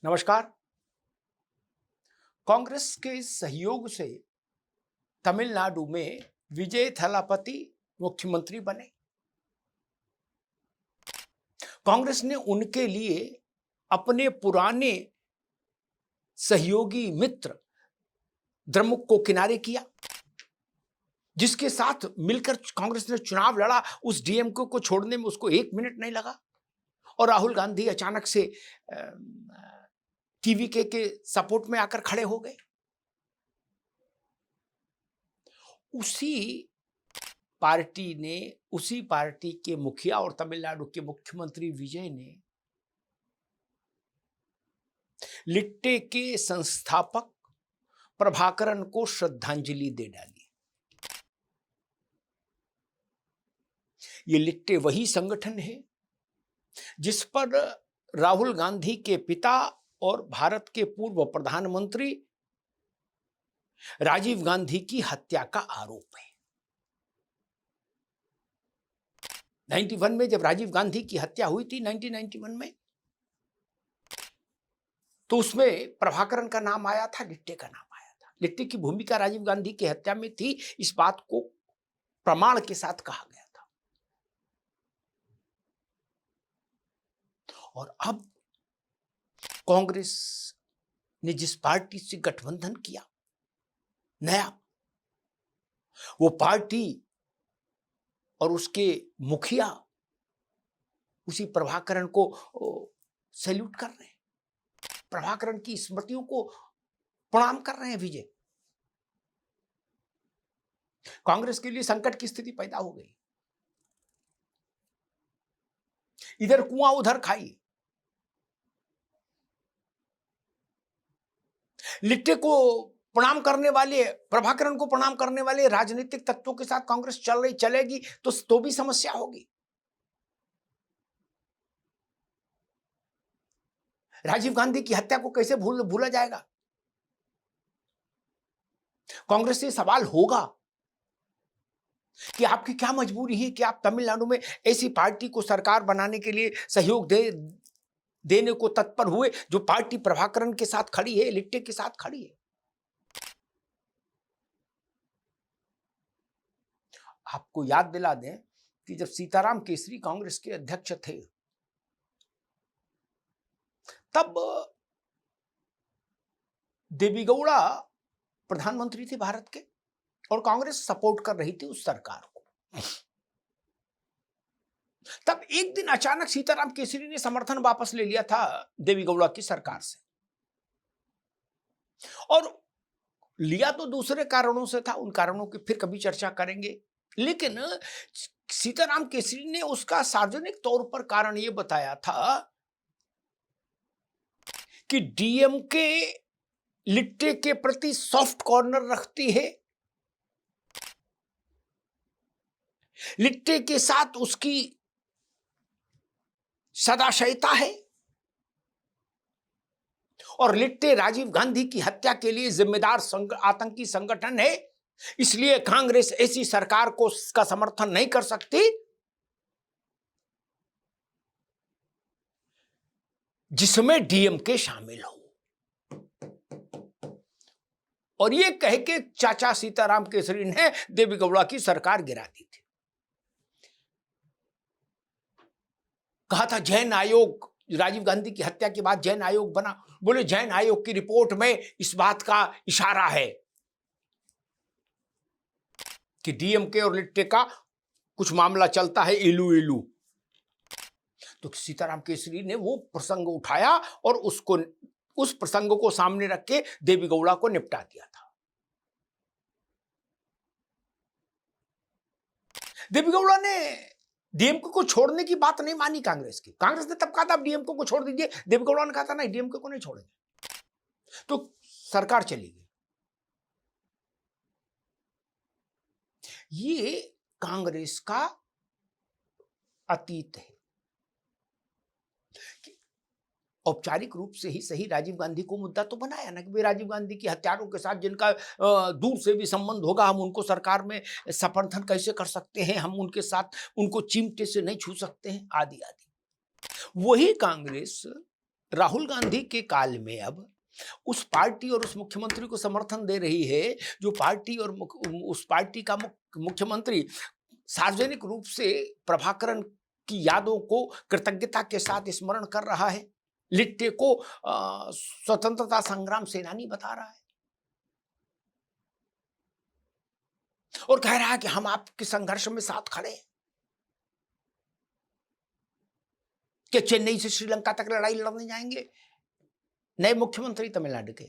नमस्कार। कांग्रेस के सहयोग से तमिलनाडु में विजय थलापति मुख्यमंत्री बने। कांग्रेस ने उनके लिए अपने पुराने सहयोगी मित्र द्रमुक को किनारे किया, जिसके साथ मिलकर कांग्रेस ने चुनाव लड़ा। उस डीएमके को छोड़ने में उसको 1 मिनट नहीं लगा और राहुल गांधी अचानक से टीवीके के सपोर्ट में आकर खड़े हो गए। उसी पार्टी के मुखिया और तमिलनाडु के मुख्यमंत्री विजय ने लिट्टे के संस्थापक प्रभाकरन को श्रद्धांजलि दे डाली। ये लिट्टे वही संगठन है जिस पर राहुल गांधी के पिता और भारत के पूर्व प्रधानमंत्री राजीव गांधी की हत्या का आरोप है। 91 में जब राजीव गांधी की हत्या हुई थी 1991 में, तो उसमें प्रभाकरन का नाम आया था, लिट्टे का नाम आया था। लिट्टे की भूमिका राजीव गांधी की हत्या में थी, इस बात को प्रमाण के साथ कहा गया था। और अब कांग्रेस ने जिस पार्टी से गठबंधन किया नया, वो पार्टी और उसके मुखिया उसी प्रभाकरन को सैल्यूट कर रहे हैं, प्रभाकरन की स्मृतियों को प्रणाम कर रहे हैं। विजय, कांग्रेस के लिए संकट की स्थिति पैदा हो गई। इधर कुआं उधर खाई। लिट्टे को प्रणाम करने वाले, प्रभाकरन को प्रणाम करने वाले राजनीतिक तत्वों के साथ कांग्रेस चलेगी तो भी समस्या होगी। राजीव गांधी की हत्या को कैसे भूला जाएगा? कांग्रेस से सवाल होगा कि आपकी क्या मजबूरी है कि आप तमिलनाडु में ऐसी पार्टी को सरकार बनाने के लिए सहयोग देने को तत्पर हुए जो पार्टी प्रभाकरन के साथ खड़ी है, लिट्टे के साथ खड़ी है। आपको याद दिला दें कि जब सीताराम केसरी कांग्रेस के अध्यक्ष थे, तब देवेगौड़ा प्रधानमंत्री थे भारत के और कांग्रेस सपोर्ट कर रही थी उस सरकार को। तब एक दिन अचानक सीताराम केसरी ने समर्थन वापस ले लिया था देवेगौड़ा की सरकार से, और लिया तो दूसरे कारणों से था, उन कारणों की फिर कभी चर्चा करेंगे। लेकिन सीताराम केसरी ने उसका सार्वजनिक तौर पर कारण यह बताया था कि डीएमके लिट्टे के प्रति सॉफ्ट कॉर्नर रखती है, लिट्टे के साथ उसकी सदाशयता है, और लिट्टे राजीव गांधी की हत्या के लिए जिम्मेदार आतंकी संगठन है। इसलिए कांग्रेस ऐसी सरकार को का समर्थन नहीं कर सकती जिसमें डीएमके शामिल हो। और ये कह के चाचा सीताराम केसरी ने देवेगौड़ा की सरकार गिरा दी थी। कहा था जैन आयोग, राजीव गांधी की हत्या के बाद जैन आयोग बना। बोले जैन आयोग की रिपोर्ट में इस बात का इशारा है कि डीएमके और लिट्टे का कुछ मामला चलता है, इलू। तो सीताराम केसरी ने वो प्रसंग उठाया और उस प्रसंग को सामने रख के देवेगौड़ा को निपटा दिया था। देवेगौड़ा ने डीएमके को छोड़ने की बात नहीं मानी कांग्रेस की। कांग्रेस ने तब कहा था डीएमके को छोड़ दीजिए, देवेगौड़ा ने कहा था नहीं, डीएमके को नहीं छोड़ेंगे। तो सरकार चली गई। ये कांग्रेस का अतीत है। औपचारिक रूप से ही सही राजीव गांधी को मुद्दा तो बनाया ना कि राजीव गांधी की हत्यारों के साथ जिनका दूर से भी संबंध होगा, हम उनको सरकार में समर्थन कैसे कर सकते हैं, हम उनके साथ उनको चिमटे से नहीं छू सकते हैं, आदि आदि। वही कांग्रेस राहुल गांधी के काल में अब उस पार्टी और उस मुख्यमंत्री को समर्थन दे रही है जो पार्टी और उस पार्टी का मुख्यमंत्री सार्वजनिक रूप से प्रभाकरण की यादों को कृतज्ञता के साथ स्मरण कर रहा है, लिट्टे को स्वतंत्रता संग्राम सेनानी बता रहा है और कह रहा है कि हम आपके संघर्ष में साथ खड़े हैं, कि चेन्नई से श्रीलंका तक लड़ाई लड़ने जाएंगे नए मुख्यमंत्री तमिलनाडु के।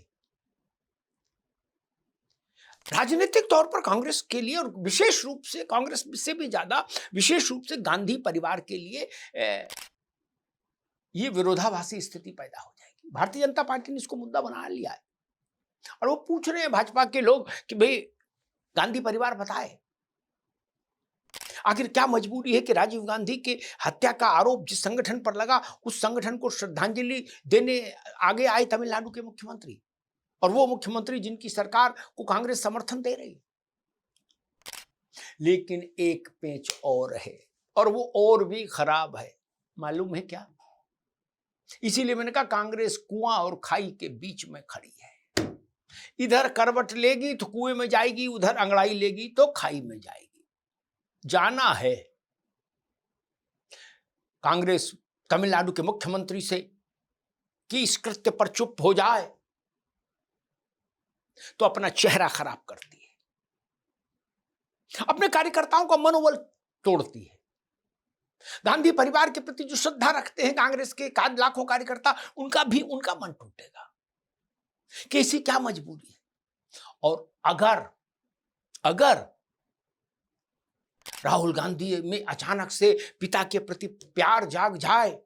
राजनीतिक तौर पर कांग्रेस के लिए और विशेष रूप से कांग्रेस से भी ज्यादा विशेष रूप से गांधी परिवार के लिए ये विरोधाभासी स्थिति पैदा हो जाएगी। भारतीय जनता पार्टी ने इसको मुद्दा बना लिया है और वो पूछ रहे हैं भाजपा के लोग कि भाई गांधी परिवार बताए आखिर क्या मजबूरी है कि राजीव गांधी के हत्या का आरोप जिस संगठन पर लगा उस संगठन को श्रद्धांजलि देने आगे आए तमिलनाडु के मुख्यमंत्री, और वो मुख्यमंत्री जिनकी सरकार को कांग्रेस समर्थन दे रही। लेकिन एक पेंच और है और वो और भी खराब है, मालूम है क्या? इसीलिए मैंने कहा कांग्रेस कुआं और खाई के बीच में खड़ी है। इधर करवट लेगी तो कुएं में जाएगी, उधर अंगड़ाई लेगी तो खाई में जाएगी। जाना है कांग्रेस तमिलनाडु के मुख्यमंत्री से कि इस कृत्य पर चुप हो जाए तो अपना चेहरा खराब करती है, अपने कार्यकर्ताओं का मनोबल तोड़ती है। गांधी परिवार के प्रति जो श्रद्धा रखते हैं कांग्रेस के लाखों कार्यकर्ता, उनका मन टूटेगा कि ऐसी क्या मजबूरी है। और अगर राहुल गांधी में अचानक से पिता के प्रति प्यार जाग जाए,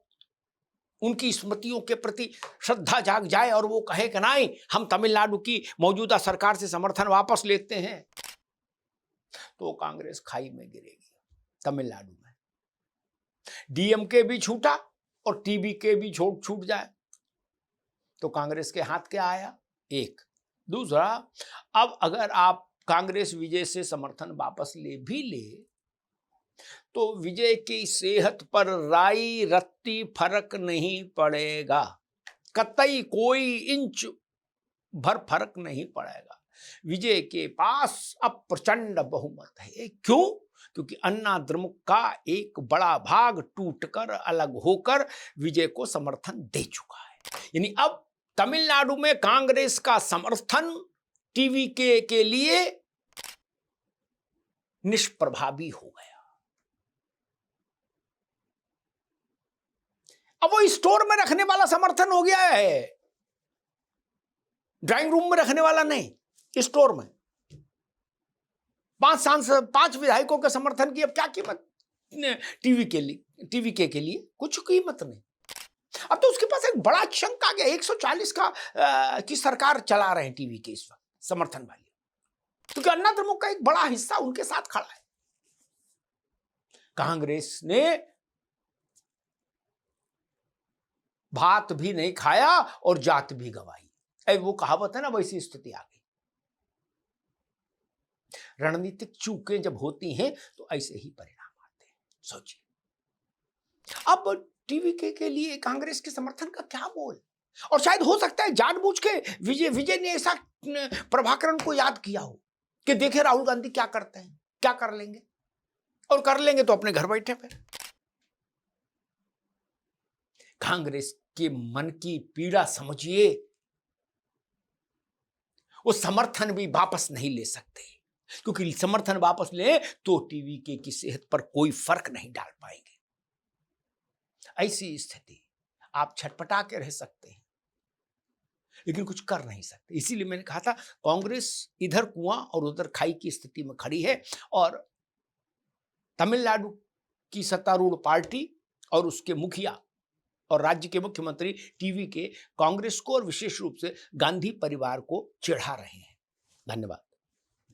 उनकी स्मृतियों के प्रति श्रद्धा जाग जाए और वो कहे कि नहीं हम तमिलनाडु की मौजूदा सरकार से समर्थन वापस लेते हैं, तो कांग्रेस खाई में गिरेगी। तमिलनाडु में डीएमके भी छूटा और टीवीके भी छूट जाए तो कांग्रेस के हाथ क्या आया? एक। दूसरा, अब अगर आप कांग्रेस विजय से समर्थन वापस ले तो विजय की सेहत पर राई रत्ती फर्क नहीं पड़ेगा, कतई कोई इंच भर फर्क नहीं पड़ेगा। विजय के पास अब प्रचंड बहुमत है। क्यों? क्योंकि अन्ना द्रमुक का एक बड़ा भाग टूटकर अलग होकर विजय को समर्थन दे चुका है। यानी अब तमिलनाडु में कांग्रेस का समर्थन टीवीके के लिए निष्प्रभावी हो गया। अब वो स्टोर में रखने वाला समर्थन हो गया है, ड्राइंग रूम में रखने वाला नहीं, स्टोर में। 5 विधायकों के समर्थन की अब क्या कीमत टीवीके के लिए? कुछ कीमत नहीं। अब तो उसके पास एक बड़ा चंक आ गया, 140 की सरकार चला रहे हैं टीवीके इस वक्त समर्थन वाली, क्योंकि अन्ना द्रमुक का एक बड़ा हिस्सा उनके साथ खड़ा है। कांग्रेस ने भात भी नहीं खाया और जात भी गवाई, वो कहावत है ना, वैसी स्थिति आ गई। रणनीतिक चूकें जब होती हैं तो ऐसे ही परिणाम आते हैं। सोचिए, अब टीवीके के लिए कांग्रेस के समर्थन का क्या मोल? और शायद हो सकता है जानबूझ के विजय ने ऐसा प्रभाकरण को याद किया हो कि देखे राहुल गांधी क्या करते हैं, क्या कर लेंगे, और कर लेंगे तो अपने घर बैठे। फिर कांग्रेस के मन की पीड़ा समझिए, वो समर्थन भी वापस नहीं ले सकते, क्योंकि समर्थन वापस ले तो टीवीके की सेहत पर कोई फर्क नहीं डाल पाएंगे। ऐसी स्थिति आप छटपटा के रह सकते हैं लेकिन कुछ कर नहीं सकते। इसीलिए मैंने कहा था कांग्रेस इधर कुआं और उधर खाई की स्थिति में खड़ी है, और तमिलनाडु की सत्तारूढ़ पार्टी और उसके मुखिया और राज्य के मुख्यमंत्री टीवीके कांग्रेस को और विशेष रूप से गांधी परिवार को चिढ़ा रहे हैं। धन्यवाद।